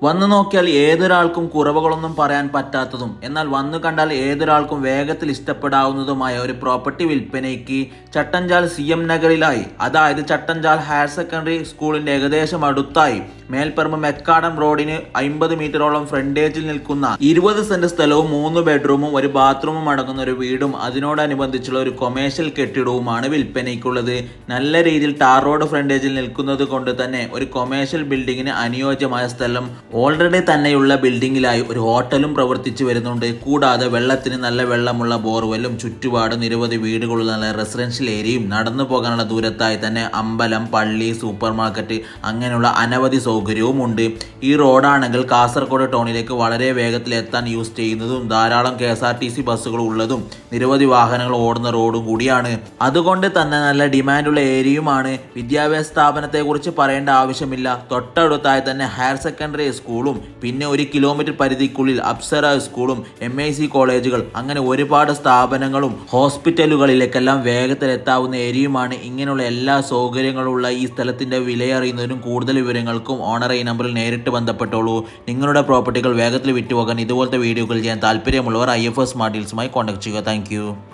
വന്നു നോക്കിയാൽ ഏതൊരാൾക്കും കുറവുകളൊന്നും പറയാൻ പറ്റാത്തതും എന്നാൽ വന്നു കണ്ടാൽ ഏതൊരാൾക്കും വേഗത്തിൽ ഇഷ്ടപ്പെടാവുന്നതുമായ ഒരു പ്രോപ്പർട്ടി വിൽപ്പനയ്ക്ക് ചട്ടഞ്ചാൽ CM നഗറിലായി, അതായത് ചട്ടഞ്ചാൽ ഹയർ സെക്കൻഡറി സ്കൂളിന്റെ ഏകദേശം അടുത്തായി മേൽപ്പറമ്പ് മെക്കാടം റോഡിന് 50 മീറ്ററോളം ഫ്രണ്ടേജിൽ നിൽക്കുന്ന 20 സെന്റ് സ്ഥലവും 3 ബെഡ്റൂമും ഒരു ബാത്റൂമും അടങ്ങുന്ന ഒരു വീടും അതിനോടനുബന്ധിച്ചുള്ള ഒരു കൊമേഴ്ഷ്യൽ കെട്ടിടവുമാണ് വിൽപ്പനയ്ക്കുള്ളത്. നല്ല രീതിയിൽ ടാർ റോഡ് ഫ്രണ്ടേജിൽ നിൽക്കുന്നത് കൊണ്ട് തന്നെ ഒരു കൊമേഴ്ഷ്യൽ ബിൽഡിങ്ങിന് അനുയോജ്യമായ സ്ഥലം. ഓൾറെഡി തന്നെയുള്ള ബിൽഡിങ്ങിലായി ഒരു ഹോട്ടലും പ്രവർത്തിച്ചു വരുന്നുണ്ട്. കൂടാതെ വെള്ളത്തിന് നല്ല വെള്ളമുള്ള ബോർവെല്ലും ചുറ്റുപാട് നിരവധി വീടുകളുള്ള നല്ല റെസിഡൻഷ്യൽ ഏരിയയും നടന്നു പോകാനുള്ള ദൂരത്തായി തന്നെ അമ്പലം, പള്ളി, സൂപ്പർ മാർക്കറ്റ് അങ്ങനെയുള്ള അനവധി സൗകര്യവും ഉണ്ട്. ഈ റോഡാണെങ്കിൽ കാസർഗോഡ് ടൗണിലേക്ക് വളരെ വേഗത്തിൽ എത്താൻ യൂസ് ചെയ്യുന്നതും ധാരാളം KSRTC ബസ്സുകൾ ഉള്ളതും നിരവധി വാഹനങ്ങൾ ഓടുന്ന റോഡും കൂടിയാണ്. അതുകൊണ്ട് തന്നെ നല്ല ഡിമാൻഡുള്ള ഏരിയയുമാണ്. വിദ്യാഭ്യാസ സ്ഥാപനത്തെ കുറിച്ച് പറയേണ്ട ആവശ്യമില്ല. തൊട്ടടുത്തായി തന്നെ ഹയർ സെക്കൻഡറി സ്കൂളും പിന്നെ 1 കിലോമീറ്റർ പരിധിക്കുള്ളിൽ അപ്സര സ്കൂളും MIC കോളേജുകൾ അങ്ങനെ ഒരുപാട് സ്ഥാപനങ്ങളും ഹോസ്പിറ്റലുകളിലേക്കെല്ലാം വേഗത്തിൽ എത്താവുന്ന ഏരിയയുമാണ്. ഇങ്ങനെയുള്ള എല്ലാ സൗകര്യങ്ങളുള്ള ഈ സ്ഥലത്തിന്റെ വിലയറിയുന്നതിനും കൂടുതൽ വിവരങ്ങൾക്കും ഓണർ ഈ നമ്പറിൽ നേരിട്ട് ബന്ധപ്പെട്ടോളൂ. നിങ്ങളുടെ പ്രോപ്പർട്ടികൾ വേഗത്തിൽ വിറ്റുപോകാൻ ഇതുപോലത്തെ വീഡിയോകൾ ചെയ്യാൻ താല്പര്യമുള്ളവർ IFS സ്മാർട്ട് ഡീൽസുമായി കോൺടാക്ട് ചെയ്യുക. താങ്ക്